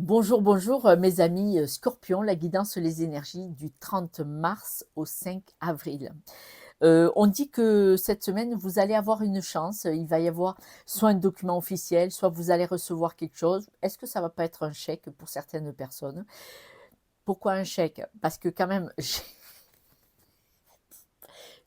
Bonjour, bonjour, mes amis, Scorpions, la guidance, les énergies du 30 mars au 5 avril. On dit que cette semaine, vous allez avoir une chance, il va y avoir soit un document officiel, soit vous allez recevoir quelque chose. Est-ce que ça va pas être un chèque pour certaines personnes? Pourquoi un chèque? Parce que quand même, j'ai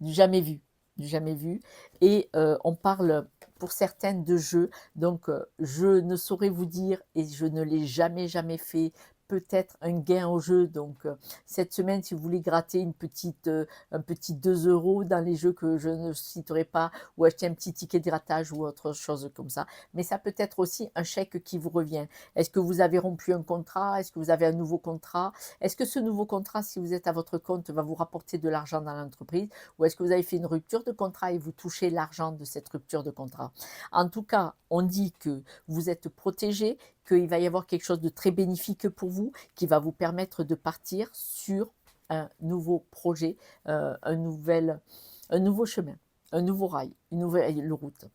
du jamais vu, du jamais vu et on parle pour certaines de jeux, donc je ne saurais vous dire et je ne l'ai jamais fait, peut-être un gain au jeu, donc cette semaine, si vous voulez gratter un petit 2 € dans les jeux que je ne citerai pas ou acheter un petit ticket de grattage ou autre chose comme ça, mais ça peut être aussi un chèque qui vous revient. Est-ce que vous avez rompu un contrat? Est-ce que vous avez un nouveau contrat? Est-ce que ce nouveau contrat, si vous êtes à votre compte, va vous rapporter de l'argent dans l'entreprise? Ou est-ce que vous avez fait une rupture de contrat et vous touchez l'argent de cette rupture de contrat? En tout cas, on dit que vous êtes protégé, qu'il va y avoir quelque chose de très bénéfique pour vous, qui va vous permettre de partir sur un nouveau projet, un nouveau chemin, un nouveau rail, une nouvelle route.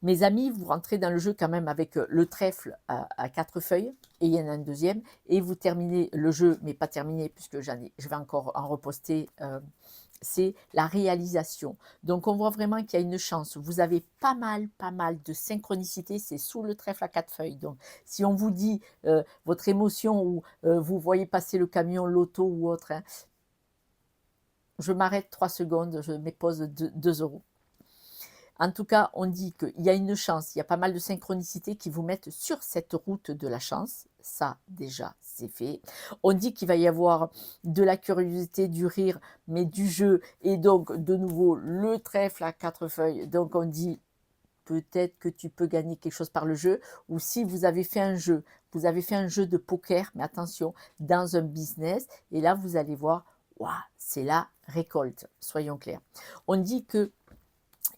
Mes amis, vous rentrez dans le jeu quand même avec le trèfle à 4 feuilles, et il y en a un deuxième, et vous terminez le jeu, mais pas terminé, puisque je vais encore en reposter, c'est la réalisation. Donc on voit vraiment qu'il y a une chance. Vous avez pas mal de synchronicité, c'est sous le trèfle à 4 feuilles. Donc si on vous dit votre émotion ou vous voyez passer le camion, l'auto ou autre, hein, je m'arrête 3 secondes, je mets pause 2 €. En tout cas, on dit qu'il y a une chance, il y a pas mal de synchronicités qui vous mettent sur cette route de la chance. Ça, déjà, c'est fait. On dit qu'il va y avoir de la curiosité, du rire, mais du jeu. Et donc, de nouveau, le trèfle à 4 feuilles. Donc, on dit peut-être que tu peux gagner quelque chose par le jeu. Ou si vous avez fait un jeu, vous avez fait un jeu de poker, mais attention, dans un business. Et là, vous allez voir, waouh, c'est la récolte. Soyons clairs. On dit que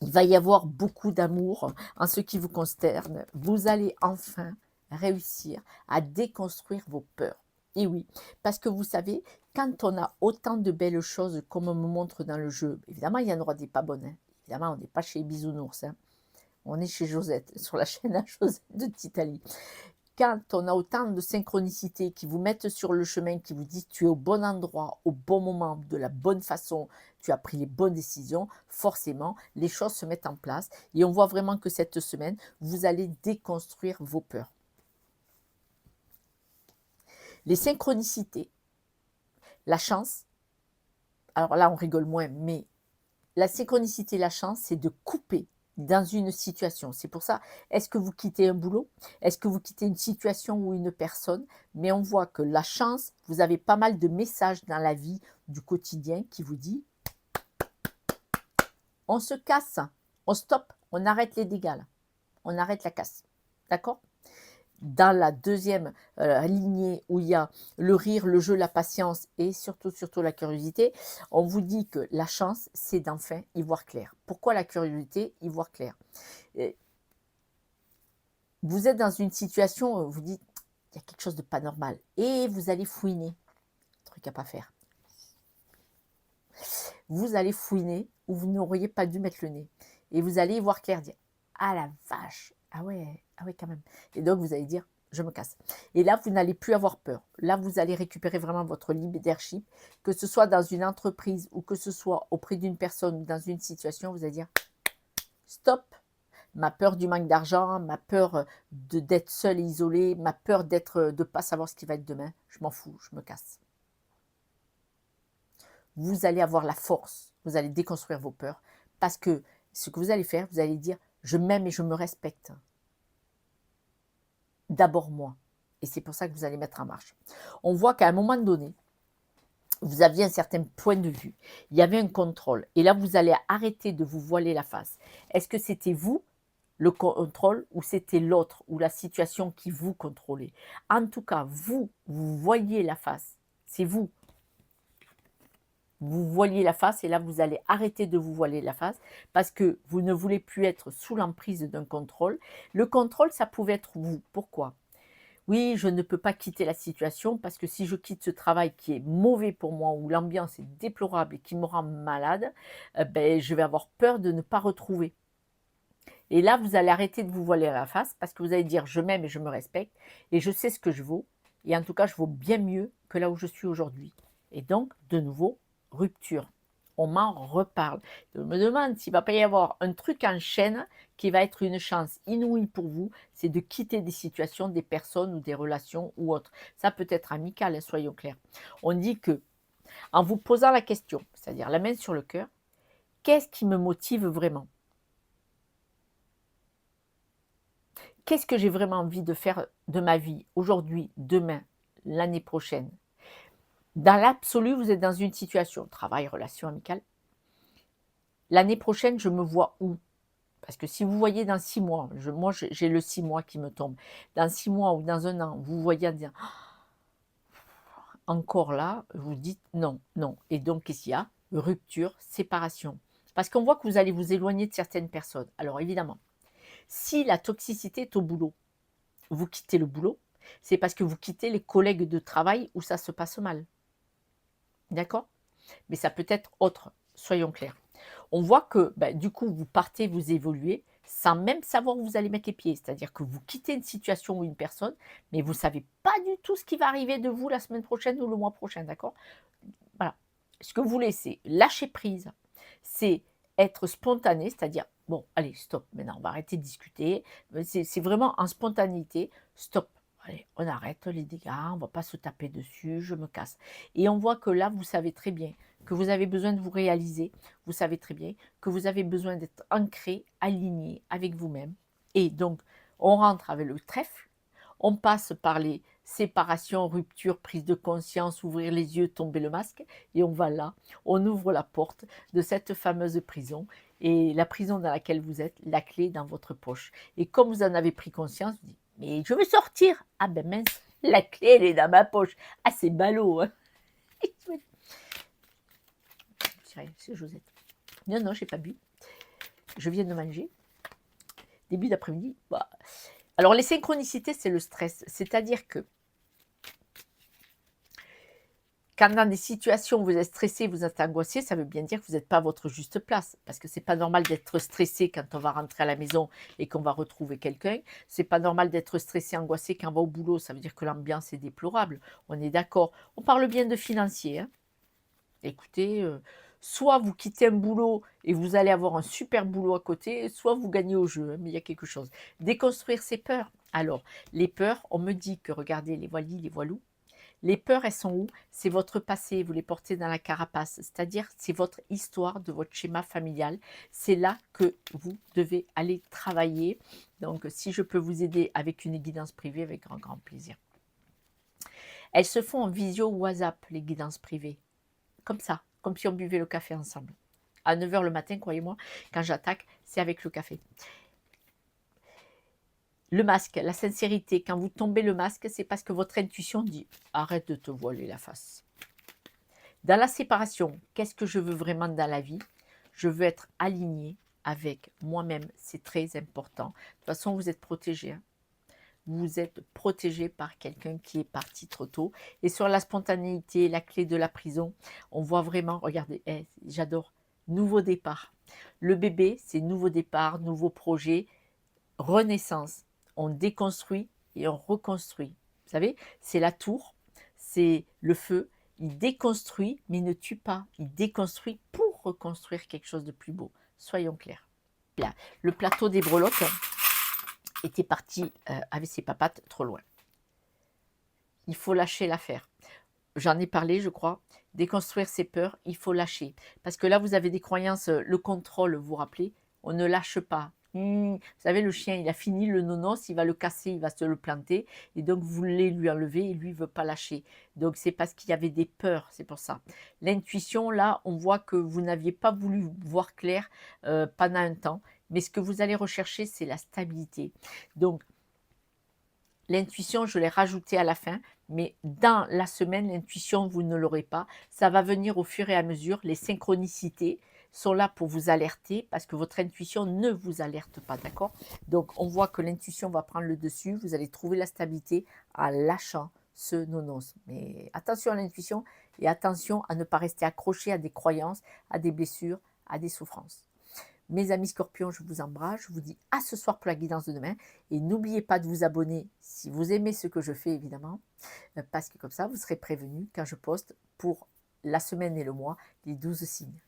il va y avoir beaucoup d'amour en ce qui vous concerne. Vous allez enfin réussir à déconstruire vos peurs. Et oui, parce que vous savez, quand on a autant de belles choses comme on me montre dans le jeu, évidemment, il y en aura des pas bonnes. Hein. Évidemment, on n'est pas chez Bisounours. Hein. On est chez Josette, sur la chaîne à Josette de Titalie. Quand on a autant de synchronicité qui vous mettent sur le chemin, qui vous disent tu es au bon endroit, au bon moment, de la bonne façon, tu as pris les bonnes décisions, forcément, les choses se mettent en place. Et on voit vraiment que cette semaine, vous allez déconstruire vos peurs. Les synchronicités, la chance, alors là on rigole moins, mais la synchronicité, la chance, c'est de couper dans une situation. C'est pour ça, est-ce que vous quittez un boulot? Est-ce que vous quittez une situation ou une personne? Mais on voit que la chance, vous avez pas mal de messages dans la vie du quotidien qui vous dit on se casse, on stoppe, on arrête les dégâts, là. On arrête la casse. D'accord? Dans la deuxième lignée où il y a le rire, le jeu, la patience et surtout la curiosité, on vous dit que la chance, c'est d'enfin y voir clair. Pourquoi la curiosité? Y voir clair. Et vous êtes dans une situation où vous dites, il y a quelque chose de pas normal. Et vous allez fouiner. Truc à pas faire. Vous allez fouiner où vous n'auriez pas dû mettre le nez. Et vous allez y voir clair, dire, ah la vache, ah ouais quand même. Et donc vous allez dire, je me casse. Et là, vous n'allez plus avoir peur. Là, vous allez récupérer vraiment votre leadership, que ce soit dans une entreprise ou que ce soit auprès d'une personne ou dans une situation, vous allez dire, stop, ma peur du manque d'argent, ma peur d'être seule et isolée, ma peur de ne pas savoir ce qui va être demain, je m'en fous, je me casse. Vous allez avoir la force, vous allez déconstruire vos peurs, parce que ce que vous allez faire, vous allez dire, je m'aime et je me respecte. D'abord moi. Et c'est pour ça que vous allez mettre en marche. On voit qu'à un moment donné, vous aviez un certain point de vue, il y avait un contrôle. Et là, vous allez arrêter de vous voiler la face. Est-ce que c'était vous, le contrôle, ou c'était l'autre, ou la situation qui vous contrôlait? En tout cas, vous voyez la face. C'est vous. Vous voyez la face et là, vous allez arrêter de vous voiler la face parce que vous ne voulez plus être sous l'emprise d'un contrôle. Le contrôle, ça pouvait être vous. Pourquoi? Oui, je ne peux pas quitter la situation parce que si je quitte ce travail qui est mauvais pour moi, où l'ambiance est déplorable et qui me rend malade, ben, je vais avoir peur de ne pas retrouver. Et là, vous allez arrêter de vous voiler à la face parce que vous allez dire: «Je m'aime et je me respecte et je sais ce que je vaux et en tout cas, je vaux bien mieux que là où je suis aujourd'hui» et donc de nouveau, rupture. On m'en reparle. Je me demande s'il ne va pas y avoir un truc en chaîne qui va être une chance inouïe pour vous, c'est de quitter des situations, des personnes ou des relations ou autres. Ça peut être amical, hein, soyons clairs. On dit que en vous posant la question, c'est-à-dire la main sur le cœur, qu'est-ce qui me motive vraiment? Qu'est-ce que j'ai vraiment envie de faire de ma vie aujourd'hui, demain, l'année prochaine? Dans l'absolu, vous êtes dans une situation, travail, relation amicale. L'année prochaine, je me vois où? Parce que si vous voyez dans 6 mois, moi j'ai le 6 mois qui me tombe. Dans 6 mois ou dans un an, vous voyez dire: «Encore là», vous dites: «Non, non» et donc qu'est-ce qu'il y a? Rupture, séparation. Parce qu'on voit que vous allez vous éloigner de certaines personnes. Alors évidemment, si la toxicité est au boulot, vous quittez le boulot, c'est parce que vous quittez les collègues de travail où ça se passe mal. D'accord? Mais ça peut être autre, soyons clairs. On voit que, du coup, vous partez, vous évoluez, sans même savoir où vous allez mettre les pieds. C'est-à-dire que vous quittez une situation ou une personne, mais vous ne savez pas du tout ce qui va arriver de vous la semaine prochaine ou le mois prochain, d'accord? Voilà. Ce que vous voulez, c'est lâcher prise, c'est être spontané, c'est-à-dire, bon, allez, stop, maintenant, on va arrêter de discuter. C'est vraiment en spontanéité, stop. Allez, on arrête les dégâts, on ne va pas se taper dessus, je me casse. Et on voit que là, vous savez très bien que vous avez besoin de vous réaliser, vous savez très bien que vous avez besoin d'être ancré, aligné avec vous-même. Et donc, on rentre avec le trèfle, on passe par les séparations, ruptures, prise de conscience, ouvrir les yeux, tomber le masque, et on va là, on ouvre la porte de cette fameuse prison, et la prison dans laquelle vous êtes, la clé dans votre poche. Et comme vous en avez pris conscience, vous dites, mais je veux sortir. Ah ben mince, la clé, elle est dans ma poche. Ah, c'est ballot, hein. C'est rien, c'est Josette. Non, non, j'ai pas bu. Je viens de manger. Début d'après-midi. Bah. Alors, les synchronicités, c'est le stress. C'est-à-dire que quand dans des situations où vous êtes stressé, vous êtes angoissé, ça veut bien dire que vous n'êtes pas à votre juste place. Parce que c'est pas normal d'être stressé quand on va rentrer à la maison et qu'on va retrouver quelqu'un. C'est pas normal d'être stressé, angoissé quand on va au boulot. Ça veut dire que l'ambiance est déplorable. On est d'accord. On parle bien de financier, hein. Écoutez, soit vous quittez un boulot et vous allez avoir un super boulot à côté, soit vous gagnez au jeu, hein, mais il y a quelque chose. Déconstruire ses peurs. Alors, les peurs, on me dit que, regardez, les voilis, les voilous, les peurs, elles sont où? C'est votre passé, vous les portez dans la carapace, c'est-à-dire c'est votre histoire de votre schéma familial. C'est là que vous devez aller travailler. Donc, si je peux vous aider avec une guidance privée, avec grand, grand plaisir. Elles se font en visio ou WhatsApp, les guidances privées. Comme ça, comme si on buvait le café ensemble. À 9 h le matin, croyez-moi, quand j'attaque, c'est avec le café. Le masque, la sincérité, quand vous tombez le masque, c'est parce que votre intuition dit « arrête de te voiler la face ». Dans la séparation, qu'est-ce que je veux vraiment dans la vie? Je veux être aligné avec moi-même, c'est très important. De toute façon, vous êtes protégé, hein. Vous êtes protégé par quelqu'un qui est parti trop tôt. Et sur la spontanéité, la clé de la prison, on voit vraiment, regardez, j'adore, nouveau départ. Le bébé, c'est nouveau départ, nouveau projet, renaissance. On déconstruit et on reconstruit. Vous savez, c'est la tour, c'est le feu. Il déconstruit, mais il ne tue pas. Il déconstruit pour reconstruire quelque chose de plus beau. Soyons clairs. Là, le plateau des breloques était parti avec ses papates trop loin. Il faut lâcher l'affaire. J'en ai parlé, je crois. Déconstruire ses peurs, il faut lâcher. Parce que là, vous avez des croyances, le contrôle, vous vous rappelez, on ne lâche pas. Vous savez, le chien, il a fini le nonos, il va le casser, il va se le planter. Et donc, vous voulez lui enlever et lui, il ne veut pas lâcher. Donc, c'est parce qu'il y avait des peurs, c'est pour ça. L'intuition, là, on voit que vous n'aviez pas voulu voir clair pendant un temps. Mais ce que vous allez rechercher, c'est la stabilité. Donc, l'intuition, je l'ai rajoutée à la fin, mais dans la semaine, l'intuition, vous ne l'aurez pas. Ça va venir au fur et à mesure. Les synchronicités sont là pour vous alerter parce que votre intuition ne vous alerte pas, d'accord? Donc, on voit que l'intuition va prendre le dessus. Vous allez trouver la stabilité en lâchant ce nonos. Mais attention à l'intuition et attention à ne pas rester accroché à des croyances, à des blessures, à des souffrances. Mes amis scorpions, je vous embrasse, je vous dis à ce soir pour la guidance de demain, et n'oubliez pas de vous abonner si vous aimez ce que je fais évidemment, parce que comme ça vous serez prévenu quand je poste pour la semaine et le mois les 12 signes.